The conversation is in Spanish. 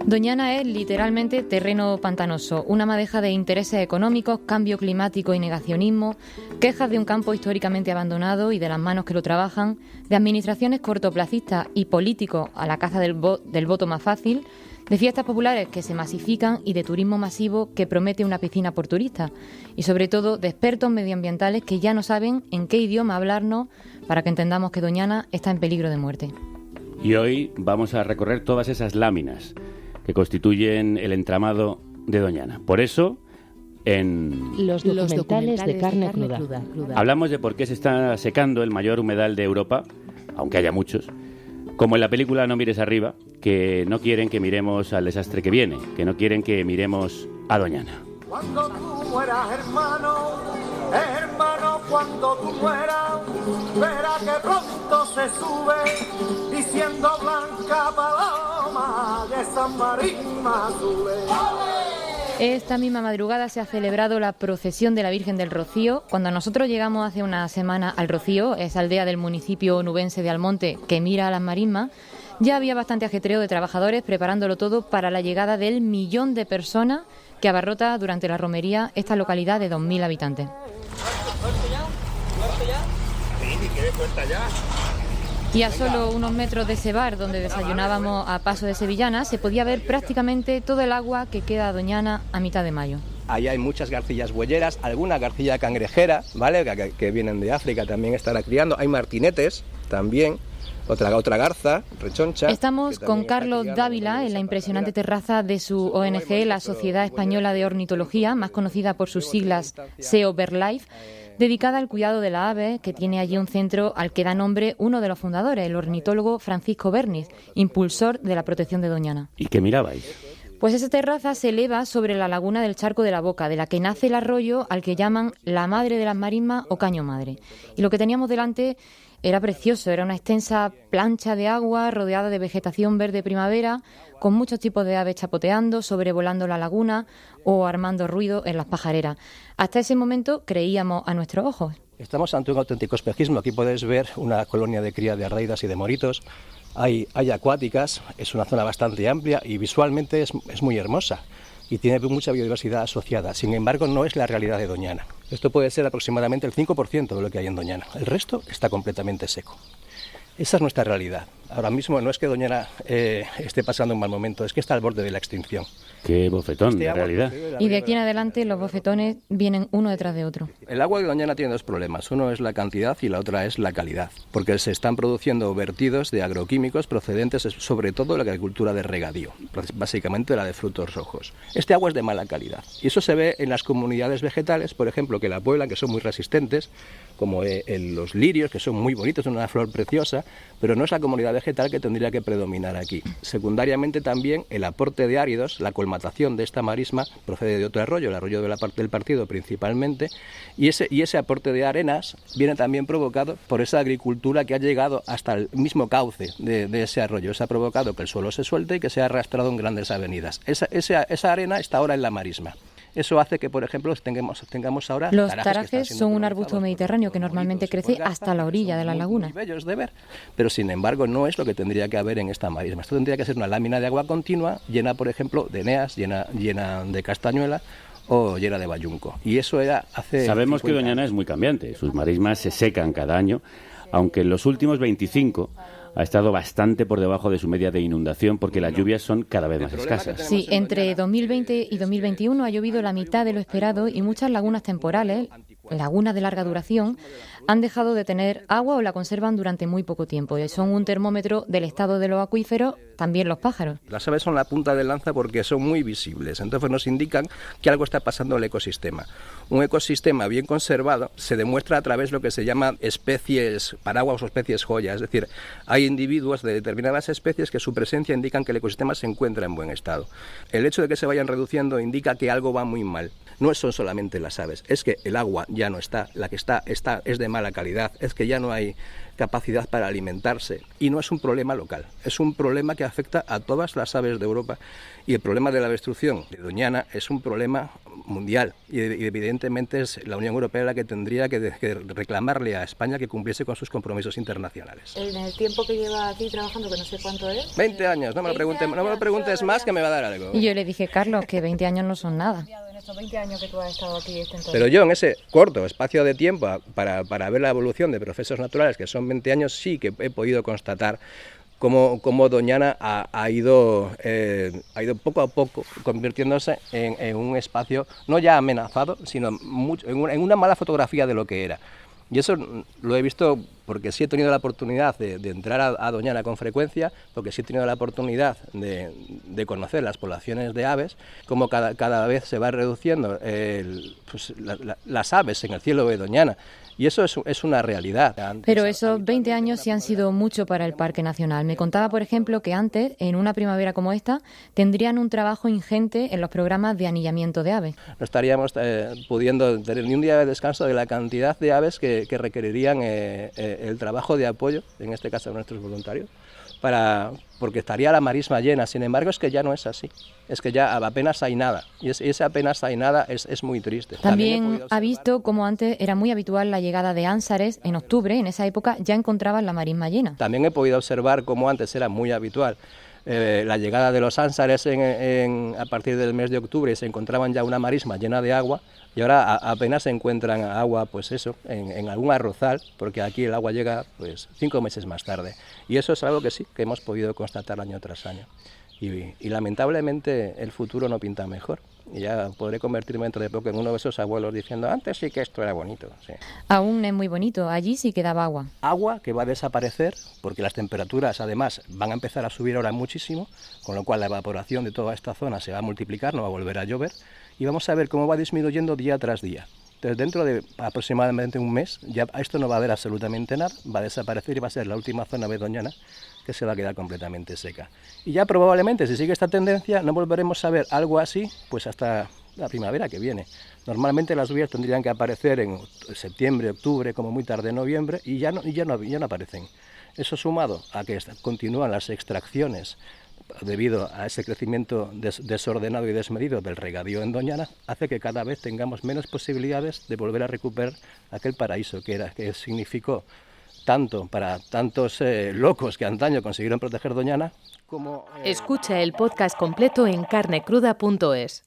Doñana es literalmente terreno pantanoso, una madeja de intereses económicos, cambio climático y negacionismo, quejas de un campo históricamente abandonado y de las manos que lo trabajan, de administraciones cortoplacistas y políticos a la caza del voto más fácil, de fiestas populares que se masifican y de turismo masivo que promete una piscina por turista, y sobre todo de expertos medioambientales que ya no saben en qué idioma hablarnos para que entendamos que Doñana está en peligro de muerte. Y hoy vamos a recorrer todas esas láminas que constituyen el entramado de Doñana. Por eso, en los documentales de carne cruda. Hablamos de por qué se está secando el mayor humedal de Europa, aunque haya muchos, como en la película No mires arriba, que no quieren que miremos al desastre que viene, que no quieren que miremos a Doñana. Cuando tú mueras, hermano, cuando tú mueras, verá que pronto se sube, diciendo blanca paloma de San Marisma sube. Esta misma madrugada se ha celebrado la procesión de la Virgen del Rocío. Cuando nosotros llegamos hace una semana al Rocío, esa aldea del municipio onubense de Almonte que mira a las marismas, ya había bastante ajetreo de trabajadores preparándolo todo para la llegada del 1.000.000 de personas que abarrota durante la romería esta localidad de 2.000 habitantes. Y a solo unos metros de ese bar donde desayunábamos a paso de sevillana se podía ver prácticamente todo el agua que queda a Doñana a mitad de mayo. Ahí hay muchas garcillas bueyeras, alguna garcilla cangrejera, ¿vale? Que vienen de África, también estará criando. Hay martinetes también, otra garza, rechoncha. Estamos con Carlos Dávila en la impresionante terraza de su ONG, la Sociedad Española de Ornitología, más conocida por sus siglas SEO BirdLife, dedicada al cuidado de la ave, que tiene allí un centro al que da nombre uno de los fundadores, el ornitólogo Francisco Bernis, impulsor de la protección de Doñana. ¿Y qué mirabais? Pues esa terraza se eleva sobre la laguna del Charco de la Boca, de la que nace el arroyo al que llaman la Madre de las Marismas o Caño Madre. Y lo que teníamos delante era precioso, era una extensa plancha de agua rodeada de vegetación verde primavera, con muchos tipos de aves chapoteando, sobrevolando la laguna o armando ruido en las pajareras. Hasta ese momento creíamos a nuestros ojos. Estamos ante un auténtico espejismo. Aquí puedes ver una colonia de cría de ardeidas y de moritos. Hay acuáticas, es una zona bastante amplia y visualmente es muy hermosa y tiene mucha biodiversidad asociada. Sin embargo, no es la realidad de Doñana. Esto puede ser aproximadamente el 5% de lo que hay en Doñana. El resto está completamente seco. Esa es nuestra realidad. Ahora mismo no es que Doñana esté pasando un mal momento, es que está al borde de la extinción. Qué bofetón, de realidad. Y de aquí en adelante los bofetones vienen uno detrás de otro. El agua de Doñana tiene dos problemas. Uno es la cantidad y la otra es la calidad. Porque se están produciendo vertidos de agroquímicos procedentes sobre todo de la agricultura de regadío, básicamente la de frutos rojos. Este agua es de mala calidad. Y eso se ve en las comunidades vegetales, por ejemplo, que la pueblan, que son muy resistentes, como los lirios, que son muy bonitos, son una flor preciosa, pero no es la comunidad vegetal que tendría que predominar aquí. Secundariamente también el aporte de áridos, la colmatación de esta marisma procede de otro arroyo, el arroyo de del partido principalmente, y ese aporte de arenas viene también provocado por esa agricultura que ha llegado hasta el mismo cauce de ese arroyo. Eso ha provocado que el suelo se suelte y que se ha arrastrado en grandes avenidas. Esa arena está ahora en la marisma. Eso hace que, por ejemplo, tengamos ahora... Los tarajes son un arbusto mediterráneo que normalmente crece hasta la orilla de la laguna. Muy bellos de ver, pero sin embargo no es lo que tendría que haber en esta marisma. Esto tendría que ser una lámina de agua continua, llena, por ejemplo, de eneas, llena de castañuela o llena de bayunco. Y eso era hace... Sabemos que Doñana es muy cambiante. Sus marismas se secan cada año, aunque en los últimos 25... ha estado bastante por debajo de su media de inundación porque las lluvias son cada vez más escasas. Sí, entre 2020 y 2021 ha llovido la mitad de lo esperado y muchas lagunas temporales, lagunas de larga duración, han dejado de tener agua o la conservan durante muy poco tiempo. Y son un termómetro del estado de los acuíferos, también los pájaros. Las aves son la punta de lanza porque son muy visibles, entonces nos indican que algo está pasando en el ecosistema. Un ecosistema bien conservado se demuestra a través de lo que se llama especies paraguas o especies joya, es decir, hay individuos de determinadas especies que su presencia indican que el ecosistema se encuentra en buen estado. El hecho de que se vayan reduciendo indica que algo va muy mal. No son solamente las aves, es que el agua ya no está, la que está es de mala calidad, es que ya no hay capacidad para alimentarse, y no es un problema local, es un problema que afecta a todas las aves de Europa, y el problema de la avestrucción de Doñana es un problema mundial, y evidentemente es la Unión Europea la que tendría que reclamarle a España que cumpliese con sus compromisos internacionales. En el tiempo que lleva aquí trabajando, que no sé cuánto es... 20 años, no me lo preguntes más, que me va a dar algo. Y yo le dije, Carlos, que 20 años no son nada. En estos 20 años que tú has estado aquí, pero yo en ese corto espacio de tiempo para ver la evolución de procesos naturales, que son 20 años, sí que he podido constatar cómo Doñana ha ido poco a poco convirtiéndose en un espacio no ya amenazado, sino en una mala fotografía de lo que era. Y eso lo he visto porque sí he tenido la oportunidad de entrar a Doñana con frecuencia, porque sí he tenido la oportunidad de conocer las poblaciones de aves, cómo cada vez se va reduciendo las aves en el cielo de Doñana. Y eso es una realidad. Pero esos 20 años sí han sido mucho para el Parque Nacional. Me contaba, por ejemplo, que antes, en una primavera como esta, tendrían un trabajo ingente en los programas de anillamiento de aves. No estaríamos pudiendo tener ni un día de descanso de la cantidad de aves que requerirían el trabajo de apoyo, en este caso de nuestros voluntarios, porque estaría la marisma llena. Sin embargo, es que ya no es así, es que ya apenas hay nada, y ese apenas hay nada es muy triste. También ha visto cómo antes era muy habitual la llegada de ánsares en octubre. En esa época ya encontraban la marisma llena. También he podido observar cómo antes era muy habitual la llegada de los ánsares a partir del mes de octubre, y se encontraban ya una marisma llena de agua, y ahora apenas se encuentran agua, pues eso, en algún arrozal, porque aquí el agua llega pues 5 meses más tarde. Y eso es algo que sí, que hemos podido constatar año tras año. Y lamentablemente el futuro no pinta mejor. Y ya podré convertirme dentro de poco en uno de esos abuelos diciendo, antes sí que esto era bonito. Sí. Aún es muy bonito, allí sí quedaba agua. Agua que va a desaparecer porque las temperaturas además van a empezar a subir ahora muchísimo, con lo cual la evaporación de toda esta zona se va a multiplicar, no va a volver a llover, y vamos a ver cómo va disminuyendo día tras día. Entonces, dentro de aproximadamente un mes, ya esto no va a haber absolutamente nada, va a desaparecer y va a ser la última zona de Doñana que se va a quedar completamente seca. Y ya probablemente, si sigue esta tendencia, no volveremos a ver algo así pues hasta la primavera que viene. Normalmente las lluvias tendrían que aparecer en septiembre, octubre, como muy tarde noviembre, y ya no aparecen. Eso sumado a que continúan las extracciones debido a ese crecimiento desordenado y desmedido del regadío en Doñana, hace que cada vez tengamos menos posibilidades de volver a recuperar aquel paraíso que significó tanto para tantos locos que antaño consiguieron proteger Doñana como... Escucha el podcast completo en carnecruda.es.